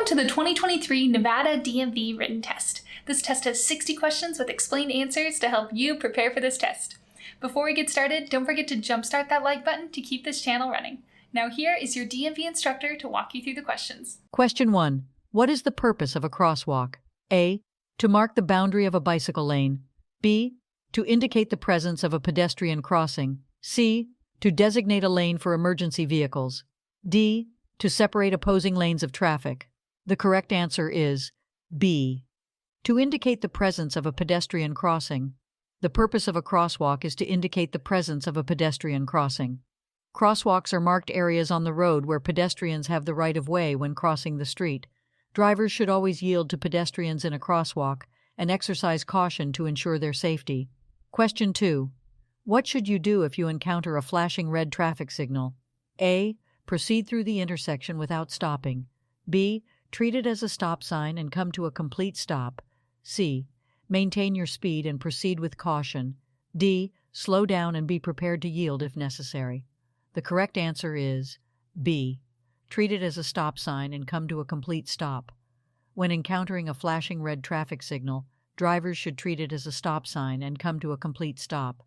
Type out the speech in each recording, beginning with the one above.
Welcome to the 2023 Nevada DMV written test. This test has 60 questions with explained answers to help you prepare for this test. Before we get started, don't forget to jumpstart that like button to keep this channel running. Now here is your DMV instructor to walk you through the questions. Question 1. What is the purpose of a crosswalk? A. To mark the boundary of a bicycle lane. B. To indicate the presence of a pedestrian crossing. C. To designate a lane for emergency vehicles. D. To separate opposing lanes of traffic. The correct answer is B. To indicate the presence of a pedestrian crossing. The purpose of a crosswalk is to indicate the presence of a pedestrian crossing. Crosswalks are marked areas on the road where pedestrians have the right of way when crossing the street. Drivers should always yield to pedestrians in a crosswalk and exercise caution to ensure their safety. Question 2. What should you do if you encounter a flashing red traffic signal? A. Proceed through the intersection without stopping. B. Treat it as a stop sign and come to a complete stop. C. Maintain your speed and proceed with caution. D. Slow down and be prepared to yield if necessary. The correct answer is B. Treat it as a stop sign and come to a complete stop. When encountering a flashing red traffic signal, drivers should treat it as a stop sign and come to a complete stop.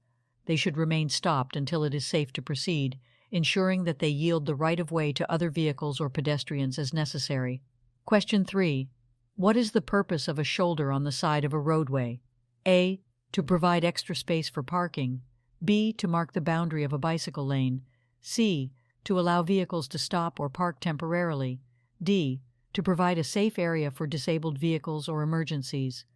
They should remain stopped until it is safe to proceed, ensuring that they yield the right of way to other vehicles or pedestrians as necessary. Question 3. What is the purpose of a shoulder on the side of a roadway? A. To provide extra space for parking. B. To mark the boundary of a bicycle lane. C. To allow vehicles to stop or park temporarily. D. To provide a safe area for disabled vehicles or emergencies.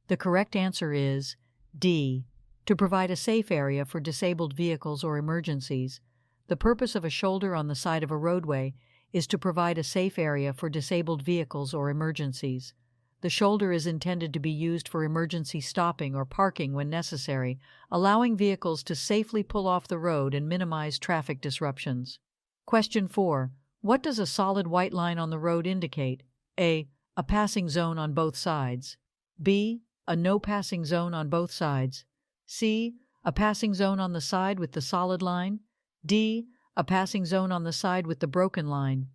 The correct answer is D. To provide a safe area for disabled vehicles or emergencies. The purpose of a shoulder on the side of a roadway is to provide a safe area for disabled vehicles or emergencies. The shoulder is intended to be used for emergency stopping or parking when necessary, allowing vehicles to safely pull off the road and minimize traffic disruptions. Question 4. What does a solid white line on the road indicate? A. A passing zone on both sides. B. A no passing zone on both sides. C. A passing zone on the side with the solid line. D. A passing zone on the side with the broken line.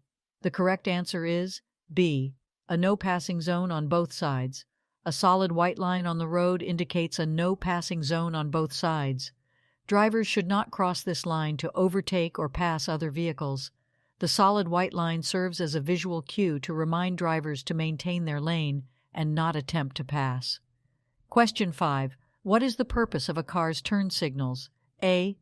The correct answer is B. A no passing zone on both sides. A solid white line on the road indicates a no passing zone on both sides. Drivers should not cross this line to overtake or pass other vehicles. The solid white line serves as a visual cue to remind drivers to maintain their lane and not attempt to pass. Question 5. What is the purpose of a car's turn signals? A.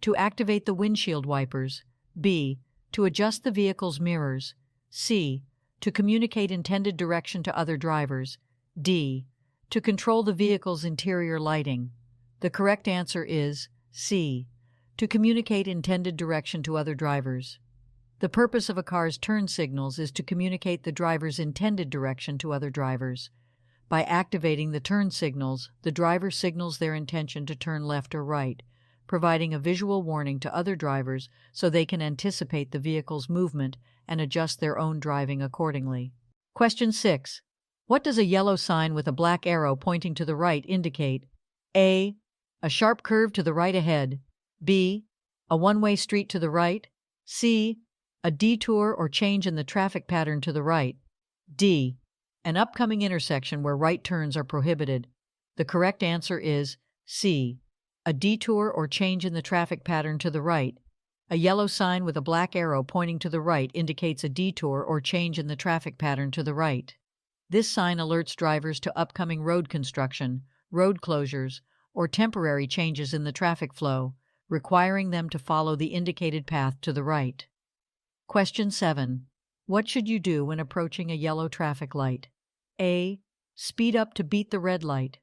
To activate the windshield wipers. B. To adjust the vehicle's mirrors. C. To communicate intended direction to other drivers. D. To control the vehicle's interior lighting. The correct answer is C. To communicate intended direction to other drivers. The purpose of a car's turn signals is to communicate the driver's intended direction to other drivers. By activating the turn signals, the driver signals their intention to turn left or right, providing a visual warning to other drivers so they can anticipate the vehicle's movement and adjust their own driving accordingly. Question 6. What does a yellow sign with a black arrow pointing to the right indicate? A. A sharp curve to the right ahead. B. A one-way street to the right. C. A detour or change in the traffic pattern to the right. D. An upcoming intersection where right turns are prohibited. The correct answer is C. A detour or change in the traffic pattern to the right. A yellow sign with a black arrow pointing to the right indicates a detour or change in the traffic pattern to the right. This sign alerts drivers to upcoming road construction, road closures, or temporary changes in the traffic flow, requiring them to follow the indicated path to the right. Question 7. What should you do when approaching a yellow traffic light? A. Speed up to beat the red light.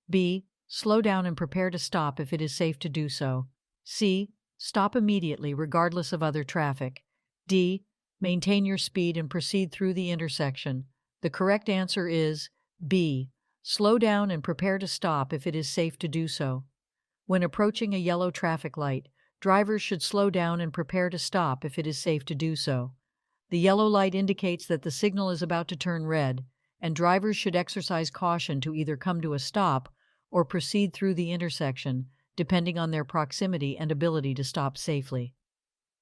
B. Slow down and prepare to stop if it is safe to do so. C. Stop immediately regardless of other traffic. D. Maintain your speed and proceed through the intersection. The correct answer is B. Slow down and prepare to stop if it is safe to do so. When approaching a yellow traffic light, drivers should slow down and prepare to stop if it is safe to do so. The yellow light indicates that the signal is about to turn red, and drivers should exercise caution to either come to a stop or proceed through the intersection, depending on their proximity and ability to stop safely.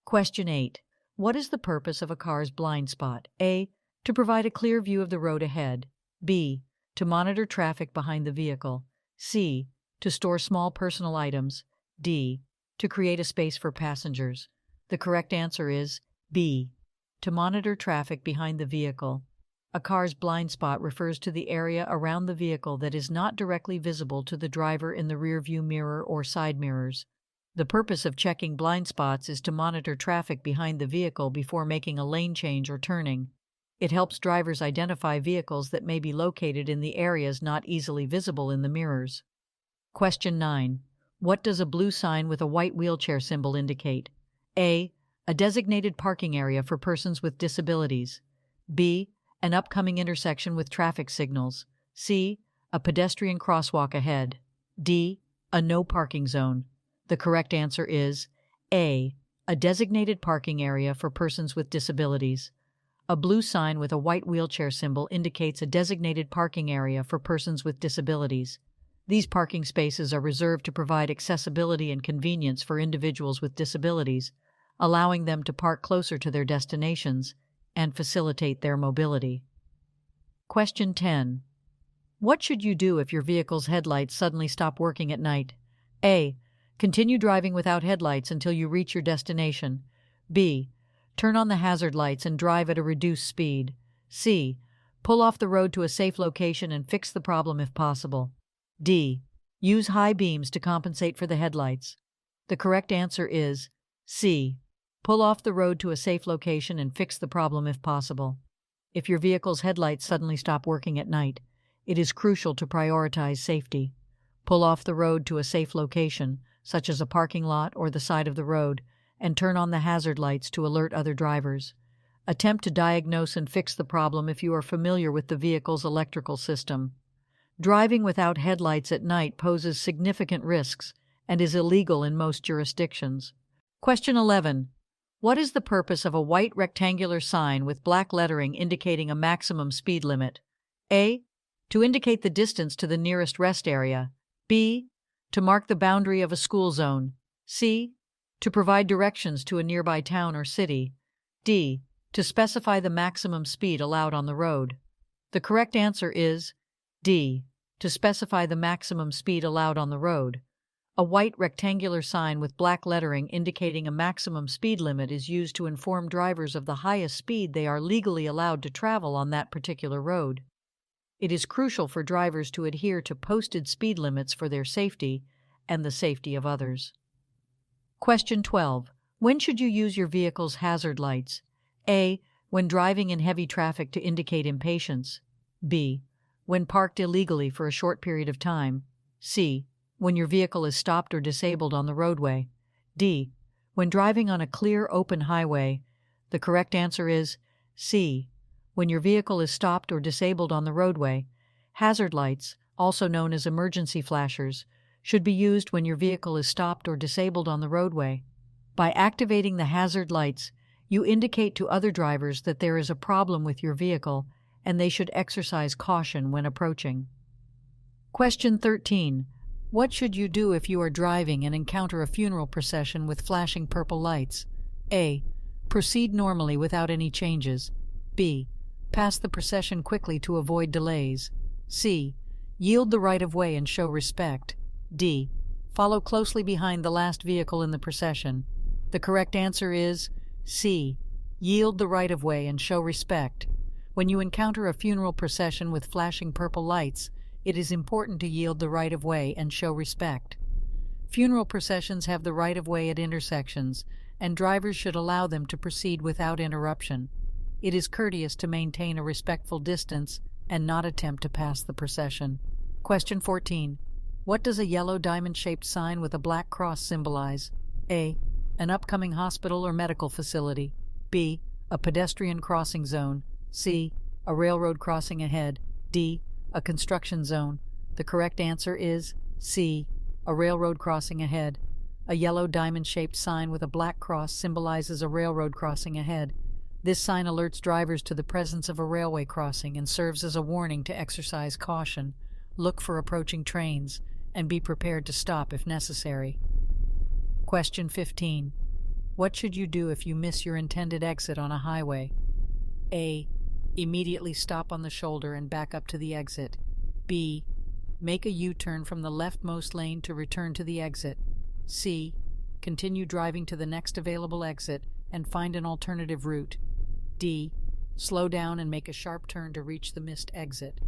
Question 8. What is the purpose of a car's blind spot? A. To provide a clear view of the road ahead. B. To monitor traffic behind the vehicle. C. To store small personal items. D. To create a space for passengers. The correct answer is B. To monitor traffic behind the vehicle. A car's blind spot refers to the area around the vehicle that is not directly visible to the driver in the rearview mirror or side mirrors. The purpose of checking blind spots is to monitor traffic behind the vehicle before making a lane change or turning. It helps drivers identify vehicles that may be located in the areas not easily visible in the mirrors. Question 9. What does a blue sign with a white wheelchair symbol indicate? A. A designated parking area for persons with disabilities. B. An upcoming intersection with traffic signals. C. A pedestrian crosswalk ahead. D. A no parking zone. The correct answer is A. A designated parking area for persons with disabilities. A blue sign with a white wheelchair symbol indicates a designated parking area for persons with disabilities. These parking spaces are reserved to provide accessibility and convenience for individuals with disabilities, allowing them to park closer to their destinations and facilitate their mobility. Question 10. What should you do if your vehicle's headlights suddenly stop working at night? A. Continue driving without headlights until you reach your destination. B. Turn on the hazard lights and drive at a reduced speed. C. Pull off the road to a safe location and fix the problem if possible. D. Use high beams to compensate for the headlights. The correct answer is C. Pull off the road to a safe location and fix the problem if possible. If your vehicle's headlights suddenly stop working at night, it is crucial to prioritize safety. Pull off the road to a safe location, such as a parking lot or the side of the road, and turn on the hazard lights to alert other drivers. Attempt to diagnose and fix the problem if you are familiar with the vehicle's electrical system. Driving without headlights at night poses significant risks and is illegal in most jurisdictions. Question 11. What is the purpose of a white rectangular sign with black lettering indicating a maximum speed limit? A. To indicate the distance to the nearest rest area. B. To mark the boundary of a school zone. C. To provide directions to a nearby town or city. D. To specify the maximum speed allowed on the road. The correct answer is D. To specify the maximum speed allowed on the road. A white rectangular sign with black lettering indicating a maximum speed limit is used to inform drivers of the highest speed they are legally allowed to travel on that particular road. It is crucial for drivers to adhere to posted speed limits for their safety and the safety of others. Question 12. When should you use your vehicle's hazard lights? A. When driving in heavy traffic to indicate impatience. B. When parked illegally for a short period of time. C. When your vehicle is stopped or disabled on the roadway. D. When driving on a clear, open highway. The correct answer is C. When your vehicle is stopped or disabled on the roadway. Hazard lights, also known as emergency flashers, should be used when your vehicle is stopped or disabled on the roadway. By activating the hazard lights, you indicate to other drivers that there is a problem with your vehicle and they should exercise caution when approaching. Question 13. What should you do if you are driving and encounter a funeral procession with flashing purple lights? A. Proceed normally without any changes. B. Pass the procession quickly to avoid delays. C. Yield the right-of-way and show respect. D. Follow closely behind the last vehicle in the procession. The correct answer is C. Yield the right-of-way and show respect. When you encounter a funeral procession with flashing purple lights, it is important to yield the right-of-way and show respect. Funeral processions have the right-of-way at intersections, and drivers should allow them to proceed without interruption. It is courteous to maintain a respectful distance and not attempt to pass the procession. Question 14. What does a yellow diamond-shaped sign with a black cross symbolize? A. An upcoming hospital or medical facility. B. A pedestrian crossing zone. C. A railroad crossing ahead. D. A construction zone. The correct answer is C. A railroad crossing ahead. A yellow diamond-shaped sign with a black cross symbolizes a railroad crossing ahead. This sign alerts drivers to the presence of a railway crossing and serves as a warning to exercise caution, look for approaching trains, and be prepared to stop if necessary. Question 15. What should you do if you miss your intended exit on a highway? A. Immediately stop on the shoulder and back up to the exit. B. Make a U-turn from the leftmost lane to return to the exit. C. Continue driving to the next available exit and find an alternative route. D. Slow down and make a sharp turn to reach the missed exit.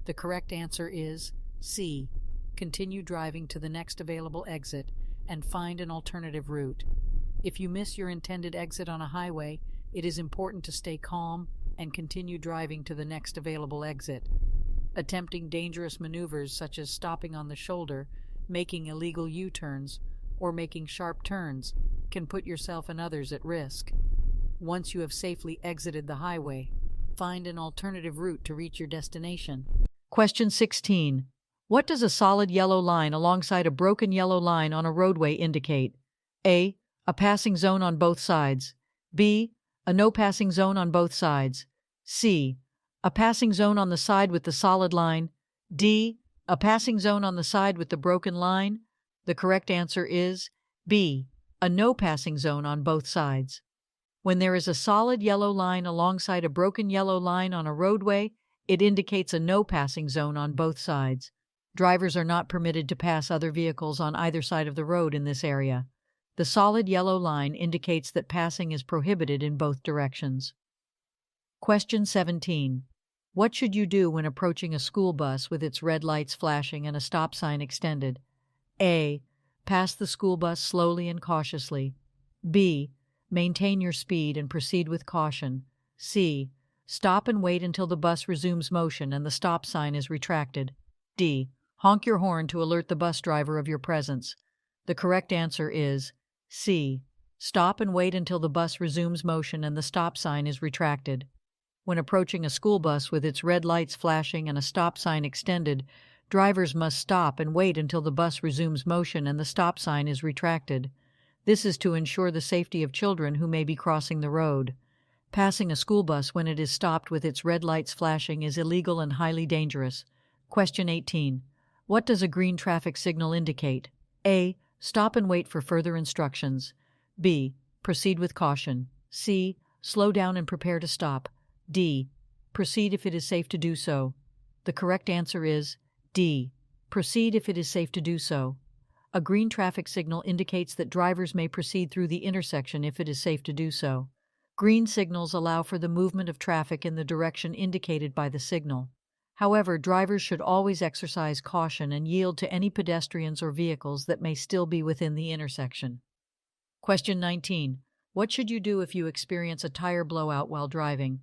The correct answer is C. Continue driving to the next available exit and find an alternative route. If you miss your intended exit on a highway, it is important to stay calm and continue driving to the next available exit. Attempting dangerous maneuvers such as stopping on the shoulder, making illegal U-turns, or making sharp turns can put yourself and others at risk. Once you have safely exited the highway, find an alternative route to reach your destination. Question 16. What does a solid yellow line alongside a broken yellow line on a roadway indicate? A. A passing zone on both sides. B. A no passing zone on both sides. C. A passing zone on the side with the solid line. D. A passing zone on the side with the broken line. The correct answer is B. A no passing zone on both sides. When there is a solid yellow line alongside a broken yellow line on a roadway, it indicates a no passing zone on both sides. Drivers are not permitted to pass other vehicles on either side of the road in this area. The solid yellow line indicates that passing is prohibited in both directions. Question 17. What should you do when approaching a school bus with its red lights flashing and a stop sign extended? A. Pass the school bus slowly and cautiously. B. Maintain your speed and proceed with caution. C. Stop and wait until the bus resumes motion and the stop sign is retracted. D. Honk your horn to alert the bus driver of your presence. The correct answer is C. Stop and wait until the bus resumes motion and the stop sign is retracted. When approaching a school bus with its red lights flashing and a stop sign extended, drivers must stop and wait until the bus resumes motion and the stop sign is retracted. This is to ensure the safety of children who may be crossing the road. Passing a school bus when it is stopped with its red lights flashing is illegal and highly dangerous. Question 18. What does a green traffic signal indicate? A. Stop and wait for further instructions. B. Proceed with caution. C. Slow down and prepare to stop. D. Proceed if it is safe to do so. The correct answer is D. Proceed if it is safe to do so. A green traffic signal indicates that drivers may proceed through the intersection if it is safe to do so. Green signals allow for the movement of traffic in the direction indicated by the signal. However, drivers should always exercise caution and yield to any pedestrians or vehicles that may still be within the intersection. Question 19. What should you do if you experience a tire blowout while driving?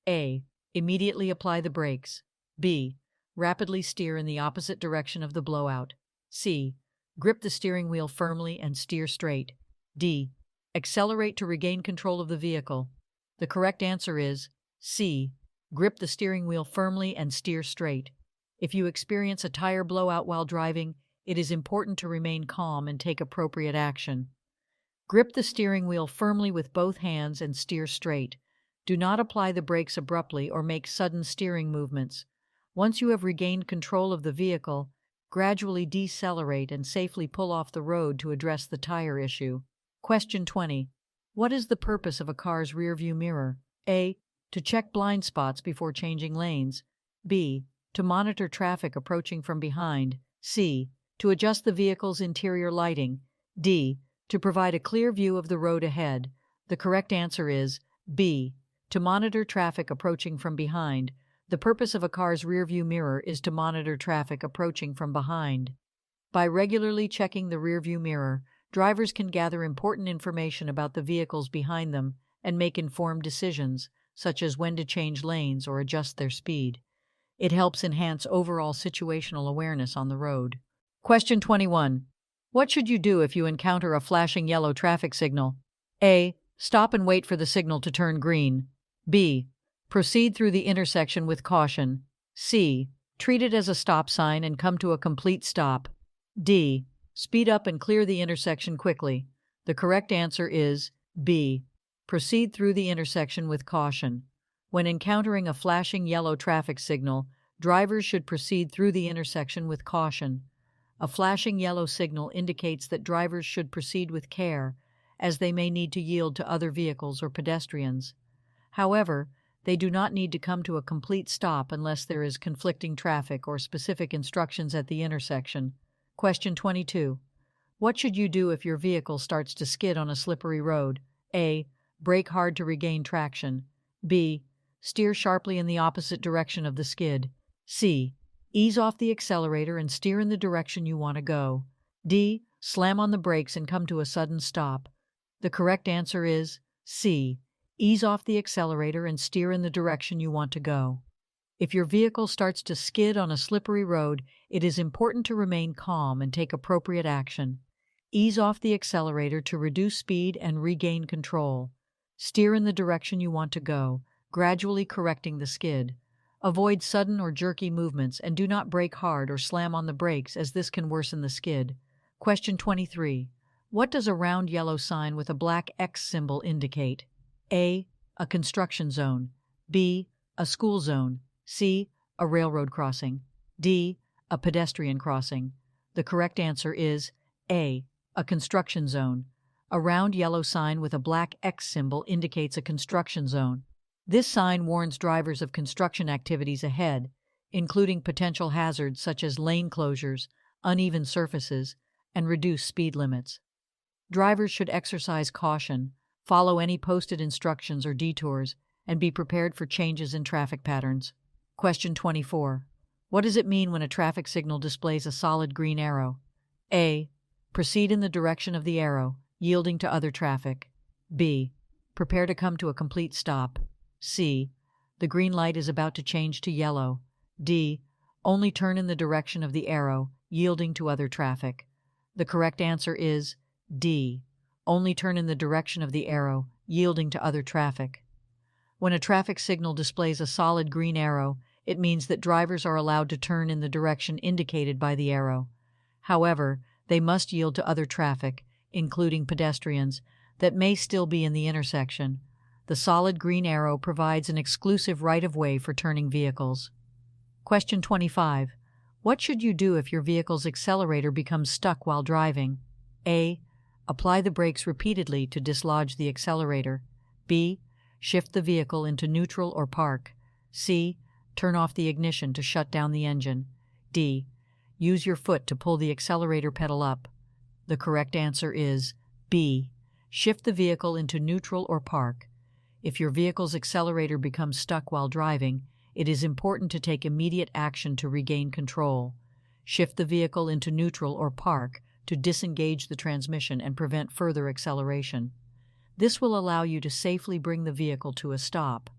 A. Immediately apply the brakes. B. Rapidly steer in the opposite direction of the blowout. C. Grip the steering wheel firmly and steer straight. D. Accelerate to regain control of the vehicle. The correct answer is C. Grip the steering wheel firmly and steer straight. If you experience a tire blowout while driving, it is important to remain calm and take appropriate action. Grip the steering wheel firmly with both hands and steer straight. Do not apply the brakes abruptly or make sudden steering movements. Once you have regained control of the vehicle, gradually decelerate and safely pull off the road to address the tire issue. Question 20. What is the purpose of a car's rearview mirror? A. To check blind spots before changing lanes. B. To monitor traffic approaching from behind. C. To adjust the vehicle's interior lighting. D. To provide a clear view of the road ahead. The correct answer is B. To monitor traffic approaching from behind. The purpose of a car's rearview mirror is to monitor traffic approaching from behind. By regularly checking the rearview mirror, drivers can gather important information about the vehicles behind them and make informed decisions, such as when to change lanes or adjust their speed. It helps enhance overall situational awareness on the road. Question 21. What should you do if you encounter a flashing yellow traffic signal? A. Stop and wait for the signal to turn green. B. Proceed through the intersection with caution. C. Treat it as a stop sign and come to a complete stop. D. Speed up and clear the intersection quickly. The correct answer is B. Proceed through the intersection with caution. When encountering a flashing yellow traffic signal, drivers should proceed through the intersection with caution. A flashing yellow signal indicates that drivers should proceed with care, as they may need to yield to other vehicles or pedestrians. However, They do not need to come to a complete stop unless there is conflicting traffic or specific instructions at the intersection. Question 22. What should you do if your vehicle starts to skid on a slippery road? A. Brake hard to regain traction. B. Steer sharply in the opposite direction of the skid. C. Ease off the accelerator and steer in the direction you want to go. D. Slam on the brakes and come to a sudden stop. The correct answer is C. Ease off the accelerator and steer in the direction you want to go. If your vehicle starts to skid on a slippery road, it is important to remain calm and take appropriate action. Ease off the accelerator to reduce speed and regain control. Steer in the direction you want to go, gradually correcting the skid. Avoid sudden or jerky movements and do not brake hard or slam on the brakes, as this can worsen the skid. Question 23. What does a round yellow sign with a black X symbol indicate? A. A construction zone. B. A school zone. C. A railroad crossing. D. A pedestrian crossing. The correct answer is A. A construction zone. A round yellow sign with a black X symbol indicates a construction zone. This sign warns drivers of construction activities ahead, including potential hazards such as lane closures, uneven surfaces, and reduced speed limits. Drivers should exercise caution, follow any posted instructions or detours, and be prepared for changes in traffic patterns. Question 24. What does it mean when a traffic signal displays a solid green arrow? A. Proceed in the direction of the arrow, yielding to other traffic. B. Prepare to come to a complete stop. C. The green light is about to change to yellow. D. Only turn in the direction of the arrow, yielding to other traffic. The correct answer is D. Only turn in the direction of the arrow, yielding to other traffic. When a traffic signal displays a solid green arrow, it means that drivers are allowed to turn in the direction indicated by the arrow. However, they must yield to other traffic, including pedestrians, that may still be in the intersection. The solid green arrow provides an exclusive right-of-way for turning vehicles. Question 25. What should you do if your vehicle's accelerator becomes stuck while driving? A. Apply the brakes repeatedly to dislodge the accelerator. B. Shift the vehicle into neutral or park. C. Turn off the ignition to shut down the engine. D. Use your foot to pull the accelerator pedal up. The correct answer is B. Shift the vehicle into neutral or park. If your vehicle's accelerator becomes stuck while driving, it is important to take immediate action to regain control. Shift the vehicle into neutral or park to disengage the transmission and prevent further acceleration. This will allow you to safely bring the vehicle to a stop.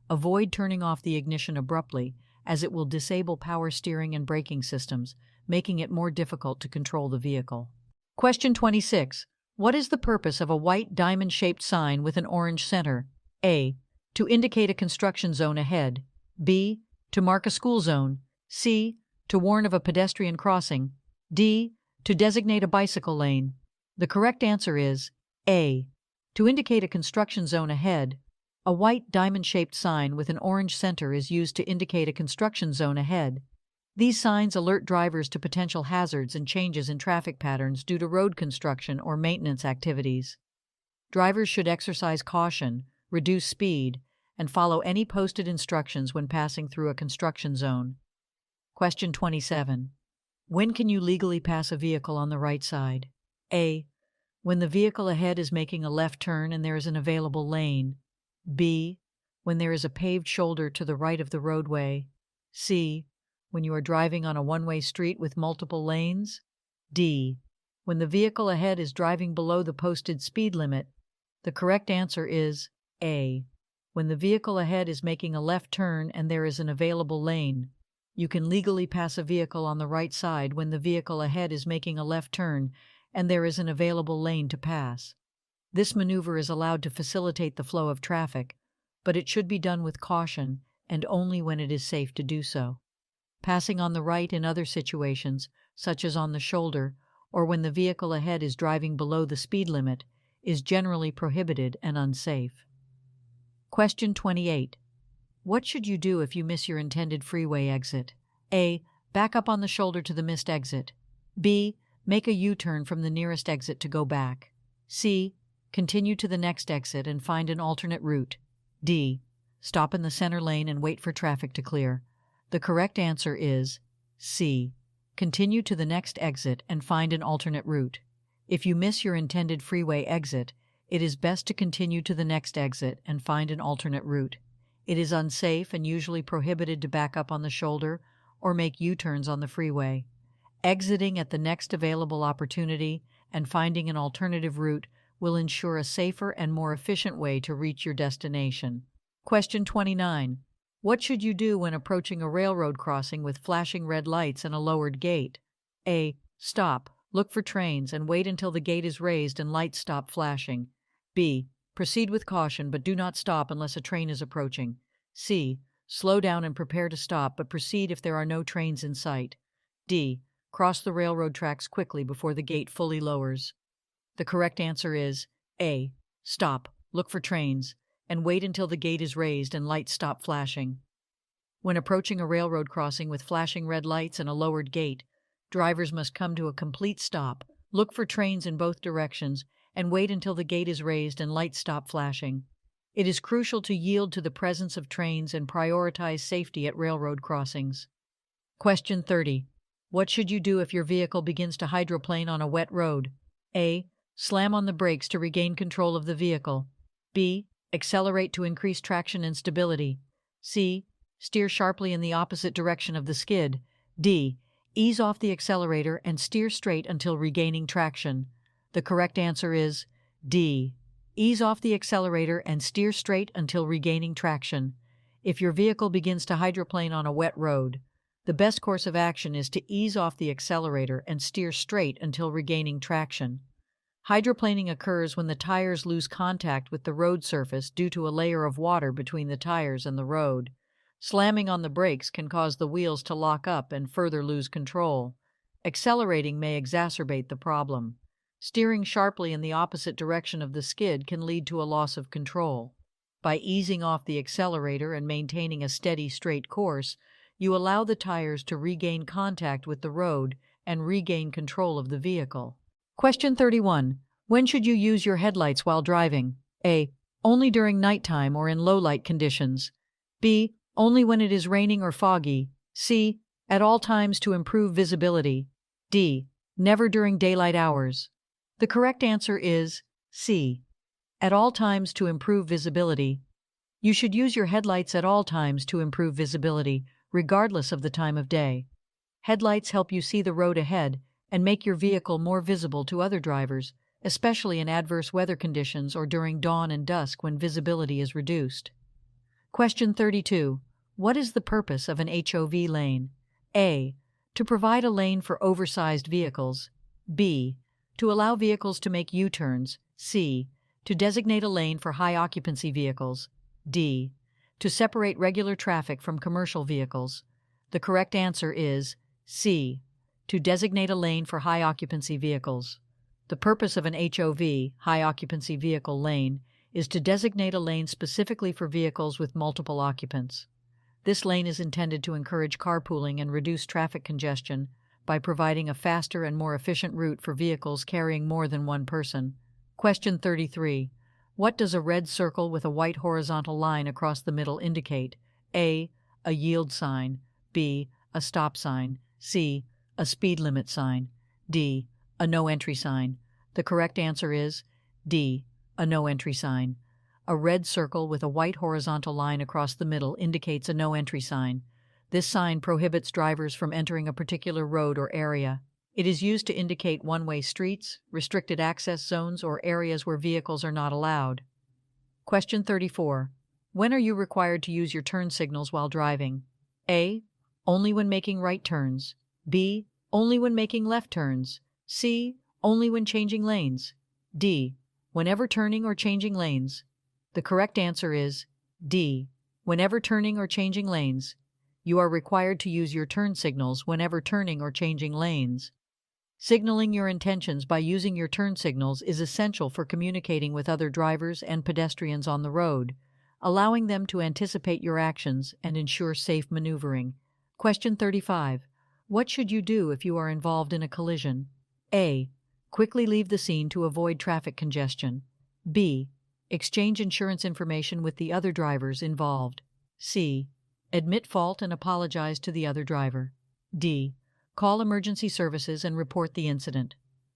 Avoid turning off the ignition abruptly, as it will disable power steering and braking systems, making it more difficult to control the vehicle. Question 26. What is the purpose of a white diamond-shaped sign with an orange center? A. To indicate a construction zone ahead. B. To mark a school zone. C. To warn of a pedestrian crossing. D. To designate a bicycle lane. The correct answer is A. To indicate a construction zone ahead. A white diamond-shaped sign with an orange center is used to indicate a construction zone ahead. These signs alert drivers to potential hazards and changes in traffic patterns due to road construction or maintenance activities. Drivers should exercise caution, reduce speed, and follow any posted instructions when passing through a construction zone. Question 27. When can you legally pass a vehicle on the right side? A. When the vehicle ahead is making a left turn and there is an available lane. B. When there is a paved shoulder to the right of the roadway. C. When you are driving on a one-way street with multiple lanes. D. When the vehicle ahead is driving below the posted speed limit. The correct answer is A. When the vehicle ahead is making a left turn and there is an available lane. You can legally pass a vehicle on the right side when the vehicle ahead is making a left turn and there is an available lane to pass. This maneuver is allowed to facilitate the flow of traffic, but it should be done with caution and only when it is safe to do so. Passing on the right in other situations, such as on the shoulder or when the vehicle ahead is driving below the speed limit, is generally prohibited and unsafe. Question 28. What should you do if you miss your intended freeway exit? A. Back up on the shoulder to the missed exit. B. Make a U-turn from the nearest exit to go back. C. Continue to the next exit and find an alternate route. D. Stop in the center lane and wait for traffic to clear. The correct answer is C. Continue to the next exit and find an alternate route. If you miss your intended freeway exit, it is best to continue to the next exit and find an alternate route. It is unsafe and usually prohibited to back up on the shoulder or make U-turns on the freeway. Exiting at the next available opportunity and finding an alternative route will ensure a safer and more efficient way to reach your destination. Question 29. What should you do when approaching a railroad crossing with flashing red lights and a lowered gate? A. Stop, look for trains, and wait until the gate is raised and lights stop flashing. B. Proceed with caution, but do not stop unless a train is approaching. C. Slow down and prepare to stop, but proceed if there are no trains in sight. D. Cross the railroad tracks quickly before the gate fully lowers. The correct answer is A. Stop, look for trains, and wait until the gate is raised and lights stop flashing. When approaching a railroad crossing with flashing red lights and a lowered gate, drivers must come to a complete stop, look for trains in both directions, and wait until the gate is raised and lights stop flashing. It is crucial to yield to the presence of trains and prioritize safety at railroad crossings. Question 30. What should you do if your vehicle begins to hydroplane on a wet road? A. Slam on the brakes to regain control of the vehicle. B. Accelerate to increase traction and stability. C. Steer sharply in the opposite direction of the skid. D. Ease off the accelerator and steer straight until regaining traction. The correct answer is D. Ease off the accelerator and steer straight until regaining traction. If your vehicle begins to hydroplane on a wet road, the best course of action is to ease off the accelerator and steer straight until regaining traction. Hydroplaning occurs when the tires lose contact with the road surface due to a layer of water between the tires and the road. Slamming on the brakes can cause the wheels to lock up and further lose control. Accelerating may exacerbate the problem. Steering sharply in the opposite direction of the skid can lead to a loss of control. By easing off the accelerator and maintaining a steady, straight course, you allow the tires to regain contact with the road and regain control of the vehicle. Question 31. When should you use your headlights while driving? A. Only during nighttime or in low-light conditions. B. Only when it is raining or foggy. C. At all times to improve visibility. D. Never during daylight hours. The correct answer is C. At all times to improve visibility. You should use your headlights at all times to improve visibility, regardless of the time of day. Headlights help you see the road ahead and make your vehicle more visible to other drivers, especially in adverse weather conditions or during dawn and dusk when visibility is reduced. Question 32. What is the purpose of an HOV lane? A. To provide a lane for oversized vehicles. B. To allow vehicles to make U-turns. C. To designate a lane for high-occupancy vehicles. D. To separate regular traffic from commercial vehicles. The correct answer is C. To designate a lane for high-occupancy vehicles. The purpose of an HOV, high-occupancy vehicle lane, is to designate a lane specifically for vehicles with multiple occupants. This lane is intended to encourage carpooling and reduce traffic congestion by providing a faster and more efficient route for vehicles carrying more than one person. Question 33. What does a red circle with a white horizontal line across the middle indicate? A. A yield sign. B. A stop sign. C. A speed limit sign. D. A no entry sign. The correct answer is D. A no entry sign. A red circle with a white horizontal line across the middle indicates a no entry sign. This sign prohibits drivers from entering a particular road or area. It is used to indicate one-way streets, restricted access zones, or areas where vehicles are not allowed. Question 34. When are you required to use your turn signals while driving? A. Only when making right turns. B. Only when making left turns. C. Only when changing lanes. D. Whenever turning or changing lanes. The correct answer is D. Whenever turning or changing lanes. You are required to use your turn signals whenever turning or changing lanes. Signaling your intentions by using your turn signals is essential for communicating with other drivers and pedestrians on the road, allowing them to anticipate your actions and ensure safe maneuvering. Question 35. What should you do if you are involved in a collision? A. Quickly leave the scene to avoid traffic congestion. B. Exchange insurance information with the other drivers involved. C. Admit fault and apologize to the other driver. D. Call emergency services and report the incident.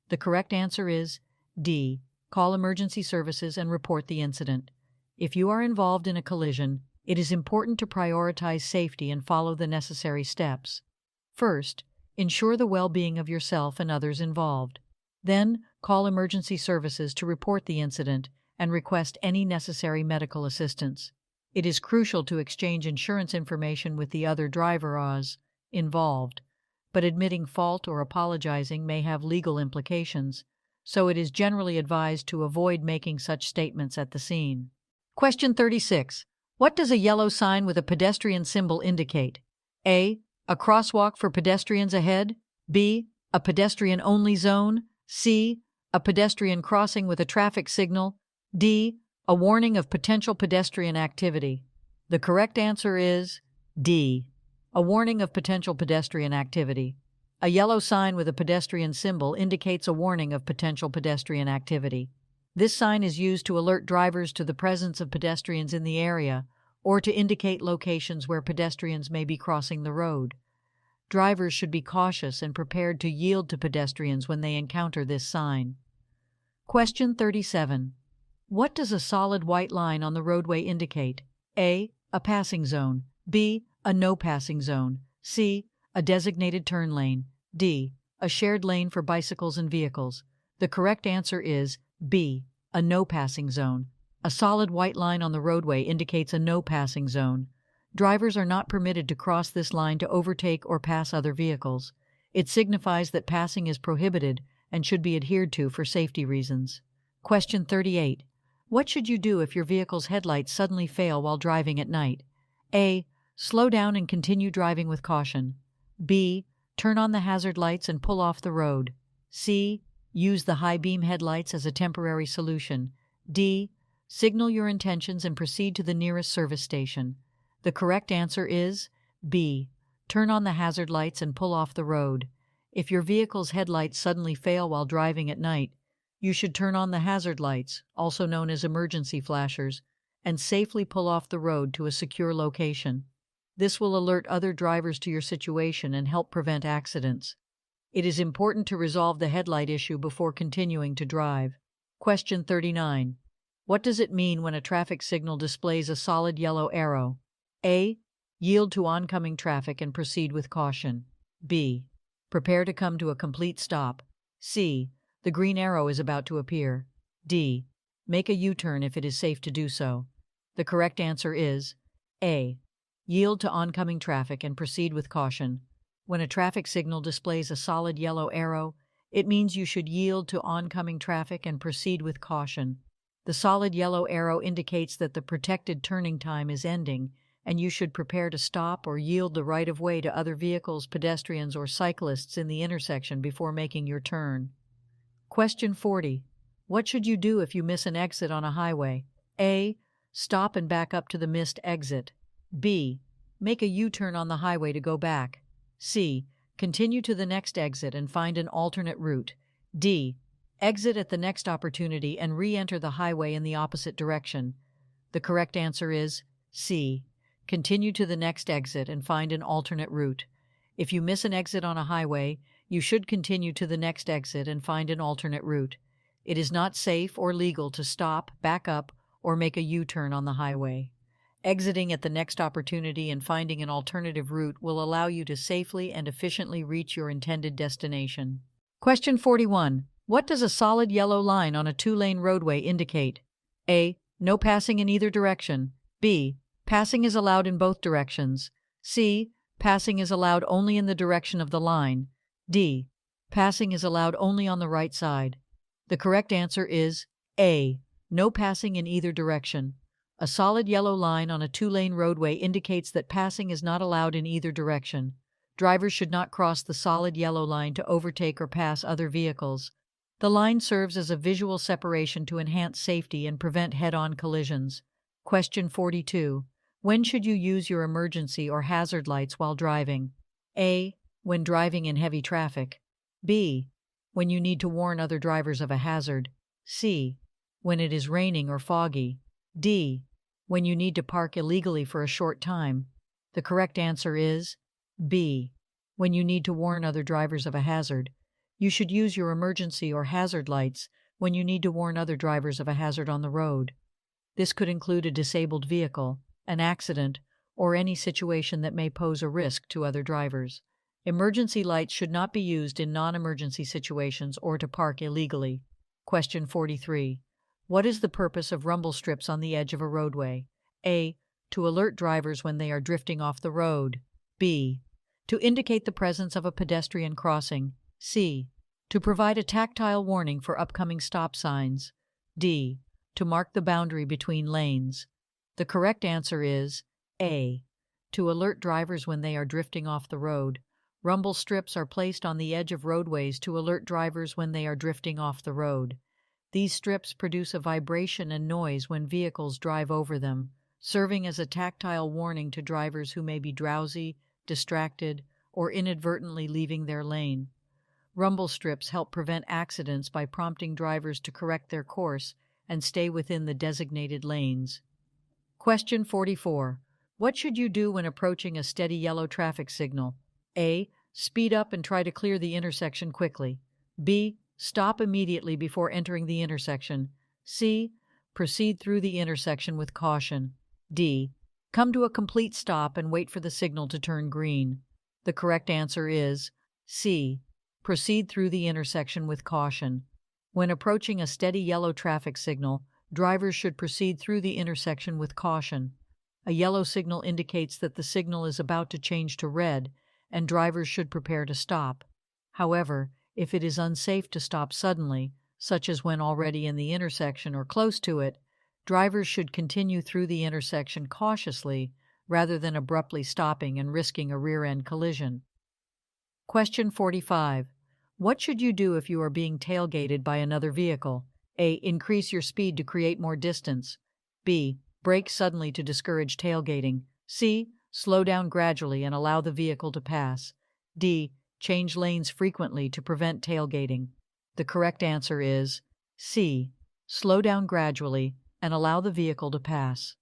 The correct answer is D. Call emergency services and report the incident. If you are involved in a collision, it is important to prioritize safety and follow the necessary steps. First, ensure the well-being of yourself and others involved. Then, call emergency services to report the incident and request any necessary medical assistance. It is crucial to exchange insurance information with the other drivers involved, but admitting fault or apologizing may have legal implications, so it is generally advised to avoid making such statements at the scene. Question 36. What does a yellow sign with a pedestrian symbol indicate? A. A crosswalk for pedestrians ahead. B. A pedestrian-only zone. C. A pedestrian crossing with a traffic signal. D. A warning of potential pedestrian activity. The correct answer is D. A warning of potential pedestrian activity. A yellow sign with a pedestrian symbol indicates a warning of potential pedestrian activity. This sign is used to alert drivers to the presence of pedestrians in the area or to indicate locations where pedestrians may be crossing the road. Drivers should be cautious and prepared to yield to pedestrians when they encounter this sign. Question 37. What does a solid white line on the roadway indicate? A. A passing zone. B. A no passing zone. C. A designated turn lane. D. A shared lane for bicycles and vehicles. The correct answer is B. A no passing zone. A solid white line on the roadway indicates a no passing zone. Drivers are not permitted to cross this line to overtake or pass other vehicles. It signifies that passing is prohibited and should be adhered to for safety reasons. Question 38. What should you do if your vehicle's headlights suddenly fail while driving at night? A. Slow down and continue driving with caution. B. Turn on the hazard lights and pull off the road. C. Use the high beam headlights as a temporary solution. D. Signal your intentions and proceed to the nearest service station. The correct answer is B. Turn on the hazard lights and pull off the road. If your vehicle's headlights suddenly fail while driving at night, you should turn on the hazard lights, also known as emergency flashers, and safely pull off the road to a secure location. This will alert other drivers to your situation and help prevent accidents. It is important to resolve the headlight issue before continuing to drive. Question 39. What does it mean when a traffic signal displays a solid yellow arrow? A. Yield to oncoming traffic and proceed with caution. B. Prepare to come to a complete stop. C. The green arrow is about to appear. D. Make a U-turn if it is safe to do so. The correct answer is A. Yield to oncoming traffic and proceed with caution. When a traffic signal displays a solid yellow arrow, it means you should yield to oncoming traffic and proceed with caution. The solid yellow arrow indicates that the protected turning time is ending, and you should prepare to stop or yield the right-of-way to other vehicles, pedestrians, or cyclists in the intersection before making your turn. Question 40. What should you do if you miss an exit on a highway? A. Stop and back up to the missed exit. B. Make a U-turn on the highway to go back. C. Continue to the next exit and find an alternate route. D. Exit at the next opportunity and re-enter the highway in the opposite direction. The correct answer is C. Continue to the next exit and find an alternate route. If you miss an exit on a highway, you should continue to the next exit and find an alternate route. It is not safe or legal to stop, back up, or make a U-turn on the highway. Exiting at the next opportunity and finding an alternative route will allow you to safely and efficiently reach your intended destination. Question 41. What does a solid yellow line on a two-lane roadway indicate? A. No passing in either direction. B. Passing is allowed in both directions. C. Passing is allowed only in the direction of the line. D. Passing is allowed only on the right side. The correct answer is A. No passing in either direction. A solid yellow line on a two-lane roadway indicates that passing is not allowed in either direction. Drivers should not cross the solid yellow line to overtake or pass other vehicles. The line serves as a visual separation to enhance safety and prevent head-on collisions. Question 42. When should you use your emergency or hazard lights while driving? A. When driving in heavy traffic. B. When you need to warn other drivers of a hazard. C. when it is raining or foggy. D. When you need to park illegally for a short time. The correct answer is B. When you need to warn other drivers of a hazard. You should use your emergency or hazard lights when you need to warn other drivers of a hazard on the road. This could include a disabled vehicle, an accident, or any situation that may pose a risk to other drivers. Emergency lights should not be used in non-emergency situations or to park illegally. Question 43. What is the purpose of rumble strips on the edge of a roadway? A. To alert drivers when they are drifting off the road. B. To indicate the presence of a pedestrian crossing. C. To provide a tactile warning for upcoming stop signs. D. To mark the boundary between lanes. The correct answer is A. To alert drivers when they are drifting off the road. Rumble strips are placed on the edge of roadways to alert drivers when they are drifting off the road. These strips produce a vibration and noise when vehicles drive over them, serving as a tactile warning to drivers who may be drowsy, distracted, or inadvertently leaving their lane. Rumble strips help prevent accidents by prompting drivers to correct their course and stay within the designated lanes. Question 44. What should you do when approaching a steady yellow traffic signal? A. Speed up and try to clear the intersection quickly. B. Stop immediately before entering the intersection. C. Proceed through the intersection with caution. D. Come to a complete stop and wait for the signal to turn green. The correct answer is C. Proceed through the intersection with caution. When approaching a steady yellow traffic signal, drivers should proceed through the intersection with caution. A yellow signal indicates that the signal is about to change to red, and drivers should prepare to stop. However, if it is unsafe to stop suddenly, such as when already in the intersection or close to it, drivers should continue through the intersection cautiously rather than abruptly stopping and risking a rear-end collision. Question 45. What should you do if you are being tailgated by another vehicle? A. Increase your speed to create more distance. B. Brake suddenly to discourage tailgating. C. Slow down gradually and allow the vehicle to pass. D. Change lanes frequently to prevent tailgating. The correct answer is C. Slow down gradually and allow the vehicle to pass.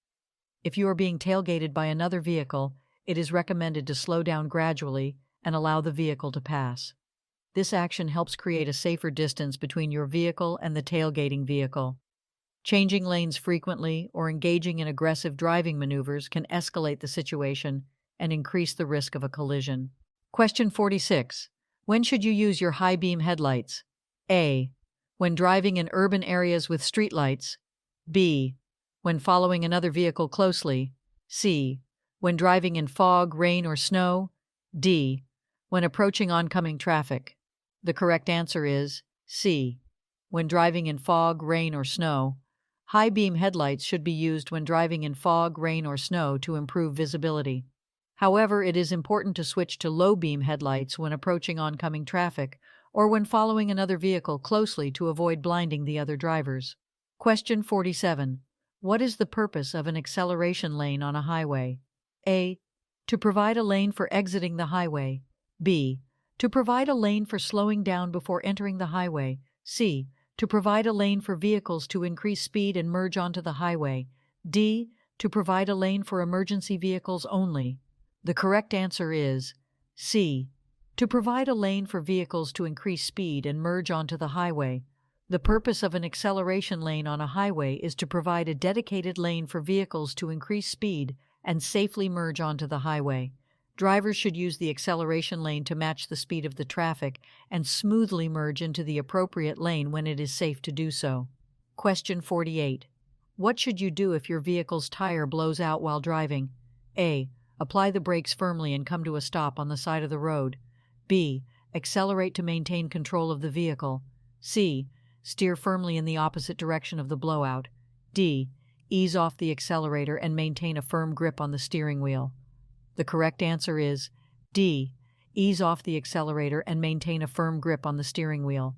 If you are being tailgated by another vehicle, it is recommended to slow down gradually and allow the vehicle to pass. This action helps create a safer distance between your vehicle and the tailgating vehicle. Changing lanes frequently or engaging in aggressive driving maneuvers can escalate the situation and increase the risk of a collision. Question 46. When should you use your high beam headlights? A. When driving in urban areas with streetlights. B. When following another vehicle closely. C. When driving in fog, rain, or snow. D. When approaching oncoming traffic. The correct answer is C. When driving in fog, rain, or snow. High beam headlights should be used when driving in fog, rain, or snow to improve visibility. However, it is important to switch to low beam headlights when approaching oncoming traffic or when following another vehicle closely to avoid blinding the other drivers. Question 47. What is the purpose of an acceleration lane on a highway? A. To provide a lane for exiting the highway. B. To provide a lane for slowing down before entering the highway. C. To provide a lane for vehicles to increase speed and merge onto the highway. D. To provide a lane for emergency vehicles only. The correct answer is C. To provide a lane for vehicles to increase speed and merge onto the highway. The purpose of an acceleration lane on a highway is to provide a dedicated lane for vehicles to increase speed and safely merge onto the highway. Drivers should use the acceleration lane to match the speed of the traffic and smoothly merge into the appropriate lane when it is safe to do so. Question 48. What should you do if your vehicle's tire blows out while driving? A. Apply the brakes firmly and come to a stop on the side of the road. B. Accelerate to maintain control of the vehicle. C. Steer firmly in the opposite direction of the blowout. D. Ease off the accelerator and maintain a firm grip on the steering wheel. The correct answer is D. Ease off the accelerator and maintain a firm grip on the steering wheel.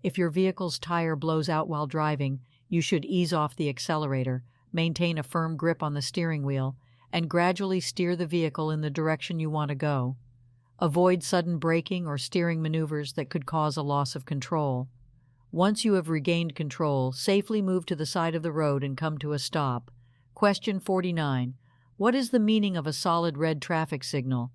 If your vehicle's tire blows out while driving, you should ease off the accelerator, maintain a firm grip on the steering wheel, and gradually steer the vehicle in the direction you want to go. Avoid sudden braking or steering maneuvers that could cause a loss of control. Once you have regained control, safely move to the side of the road and come to a stop. Question 49. What is the meaning of a solid red traffic signal?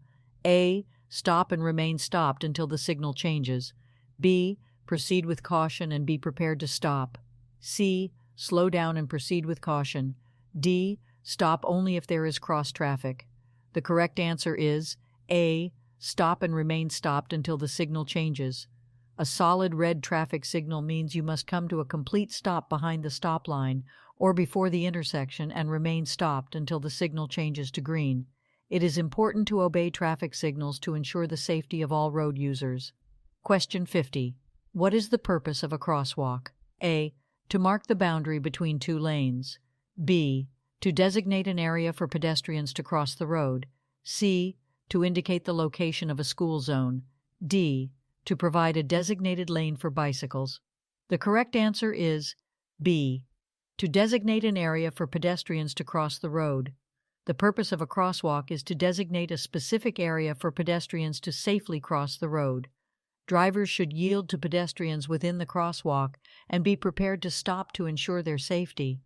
A. Stop and remain stopped until the signal changes. B. Proceed with caution and be prepared to stop. C. Slow down and proceed with caution. D. Stop only if there is cross traffic. The correct answer is A. Stop and remain stopped until the signal changes. A solid red traffic signal means you must come to a complete stop behind the stop line or before the intersection and remain stopped until the signal changes to green. It is important to obey traffic signals to ensure the safety of all road users. Question 50. What is the purpose of a crosswalk? A. To mark the boundary between two lanes. B. To designate an area for pedestrians to cross the road. C. To indicate the location of a school zone. D. To provide a designated lane for bicycles. The correct answer is B. To designate an area for pedestrians to cross the road. The purpose of a crosswalk is to designate a specific area for pedestrians to safely cross the road. Drivers should yield to pedestrians within the crosswalk and be prepared to stop to ensure their safety.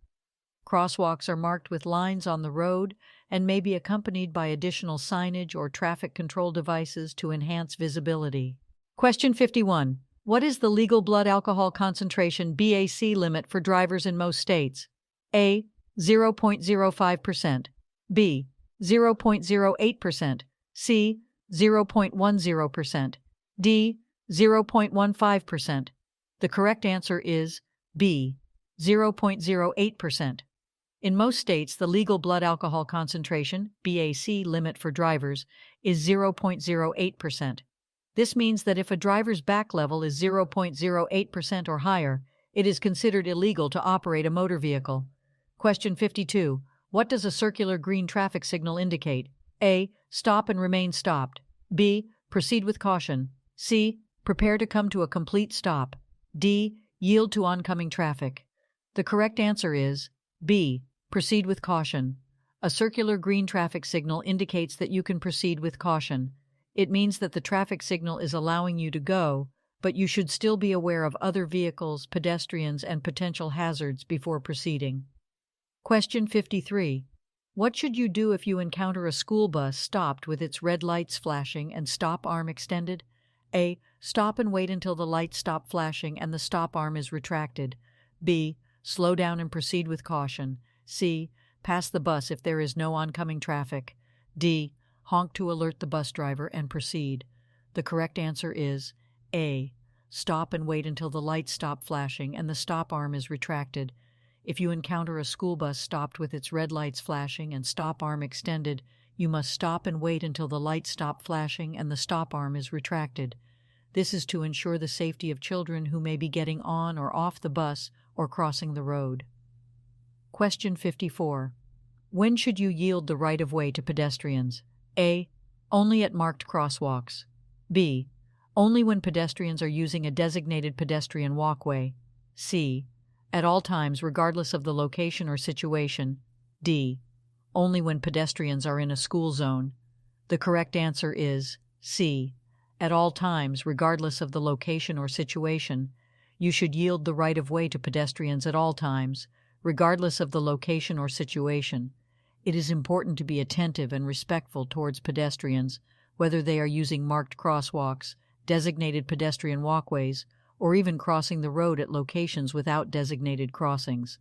Crosswalks are marked with lines on the road and may be accompanied by additional signage or traffic control devices to enhance visibility. Question 51. What is the legal blood alcohol concentration (BAC) limit for drivers in most states? A. 0.05%. B. 0.08%. C. 0.10%. D. 0.15%. The correct answer is B. 0.08%. In most states, the legal blood alcohol concentration (BAC) limit for drivers is 0.08%. This means that if a driver's back level is 0.08% or higher, it is considered illegal to operate a motor vehicle. Question 52. What does a circular green traffic signal indicate? A. Stop and remain stopped. B. Proceed with caution. C. Prepare to come to a complete stop. D. Yield to oncoming traffic. The correct answer is B. Proceed with caution. A circular green traffic signal indicates that you can proceed with caution. It means that the traffic signal is allowing you to go, but you should still be aware of other vehicles, pedestrians, and potential hazards before proceeding. Question 53. What should you do if you encounter a school bus stopped with its red lights flashing and stop arm extended? A. Stop and wait until the lights stop flashing and the stop arm is retracted. B. Slow down and proceed with caution. C. Pass the bus if there is no oncoming traffic. D. Honk to alert the bus driver and proceed. The correct answer is A. Stop and wait until the lights stop flashing and the stop arm is retracted. If you encounter a school bus stopped with its red lights flashing and stop arm extended, you must stop and wait until the lights stop flashing and the stop arm is retracted. This is to ensure the safety of children who may be getting on or off the bus or crossing the road. Question 54. When should you yield the right-of-way to pedestrians? A. Only at marked crosswalks. B. Only when pedestrians are using a designated pedestrian walkway. C. At all times, regardless of the location or situation. D. Only when pedestrians are in a school zone. The correct answer is C. At all times, regardless of the location or situation. You should yield the right-of-way to pedestrians at all times, regardless of the location or situation. It is important to be attentive and respectful towards pedestrians, whether they are using marked crosswalks, designated pedestrian walkways, or even crossing the road at locations without designated crossings.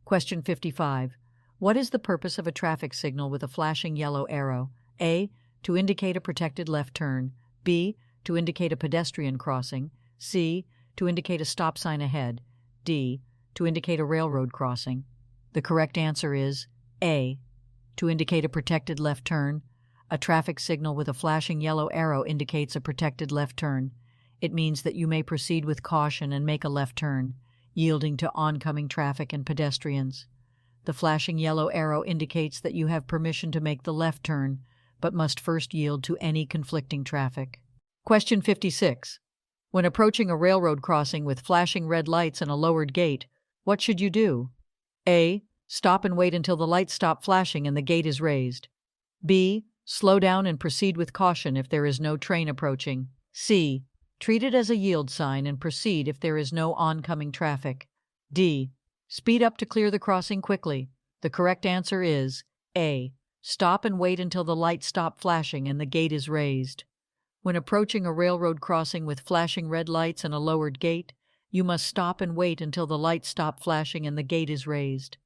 Question 55. What is the purpose of a traffic signal with a flashing yellow arrow? A. To indicate a protected left turn. B. To indicate a pedestrian crossing. C. To indicate a stop sign ahead. D. To indicate a railroad crossing. The correct answer is A. To indicate a protected left turn. A traffic signal with a flashing yellow arrow indicates a protected left turn. It means that you may proceed with caution and make a left turn, yielding to oncoming traffic and pedestrians. The flashing yellow arrow indicates that you have permission to make the left turn, but must first yield to any conflicting traffic. Question 56. When approaching a railroad crossing with flashing red lights and a lowered gate, what should you do? A. Stop and wait until the lights stop flashing and the gate is raised. B. Slow down and proceed with caution if there is no train approaching. C. Treat it as a yield sign and proceed if there is no oncoming traffic. D. Speed up to clear the crossing quickly. The correct answer is A. Stop and wait until the lights stop flashing and the gate is raised. When approaching a railroad crossing with flashing red lights and a lowered gate, you must stop and wait until the lights stop flashing and the gate is raised.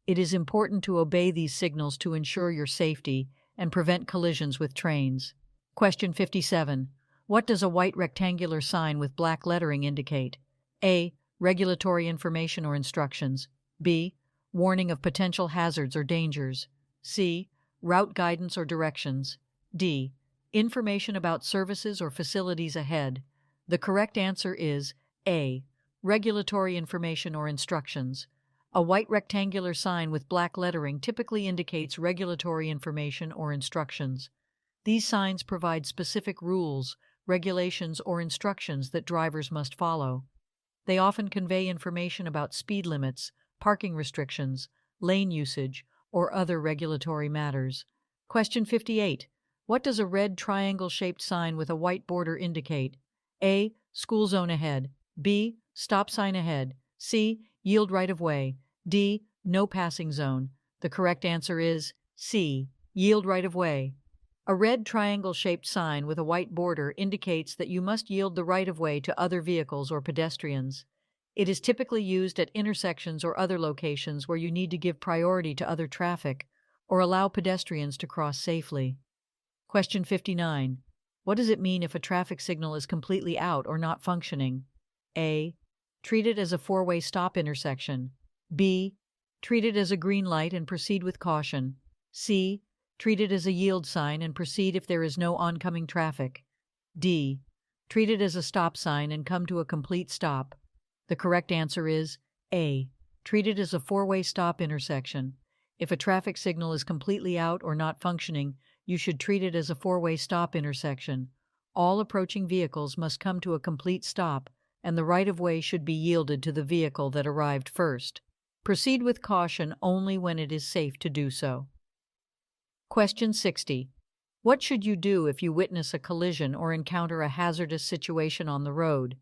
It is important to obey these signals to ensure your safety and prevent collisions with trains. Question 57. What does a white rectangular sign with black lettering indicate? A. Regulatory information or instructions. B. Warning of potential hazards or dangers. C. Route guidance or directions. D. Information about services or facilities ahead. The correct answer is A. Regulatory information or instructions. A white rectangular sign with black lettering typically indicates regulatory information or instructions. These signs provide specific rules, regulations, or instructions that drivers must follow. They often convey information about speed limits, parking restrictions, lane usage, or other regulatory matters. Question 58. What does a red triangle-shaped sign with a white border indicate? A. School zone ahead. B. Stop sign ahead. C. Yield right of way. D. No passing zone. The correct answer is C. Yield right of way. A red triangle-shaped sign with a white border indicates that you must yield the right of way to other vehicles or pedestrians. It is typically used at intersections or other locations where you need to give priority to other traffic or allow pedestrians to cross safely. Question 59. What does it mean if a traffic signal is completely out or not functioning? A. Treat it as a four-way stop intersection. B. Treat it as a green light and proceed with caution. C. Treat it as a yield sign and proceed if there is no oncoming traffic. D. Treat it as a stop sign and come to a complete stop. The correct answer is A. Treat it as a four-way stop intersection. If a traffic signal is completely out or not functioning, you should treat it as a four-way stop intersection. All approaching vehicles must come to a complete stop, and the right-of-way should be yielded to the vehicle that arrived first. Proceed with caution only when it is safe to do so. Question 60. What should you do if you witness a collision or encounter a hazardous situation on the road?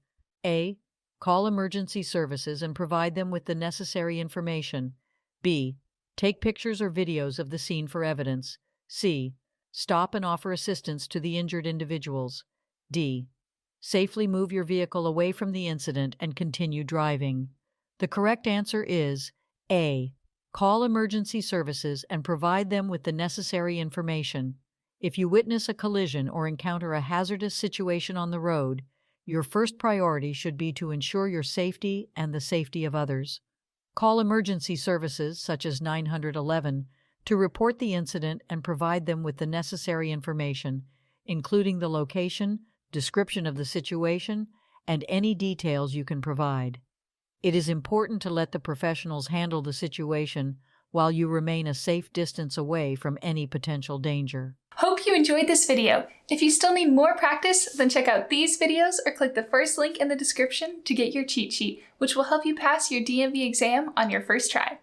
A. Call emergency services and provide them with the necessary information. B. Take pictures or videos of the scene for evidence. C. Stop and offer assistance to the injured individuals. D. Safely move your vehicle away from the incident and continue driving. The correct answer is A. Call emergency services and provide them with the necessary information. If you witness a collision or encounter a hazardous situation on the road, your first priority should be to ensure your safety and the safety of others. Call emergency services, such as 911, to report the incident and provide them with the necessary information, including the location, description of the situation, and any details you can provide. It is important to let the professionals handle the situation while you remain a safe distance away from any potential danger. Hope you enjoyed this video. If you still need more practice, then check out these videos or click the first link in the description to get your cheat sheet, which will help you pass your DMV exam on your first try.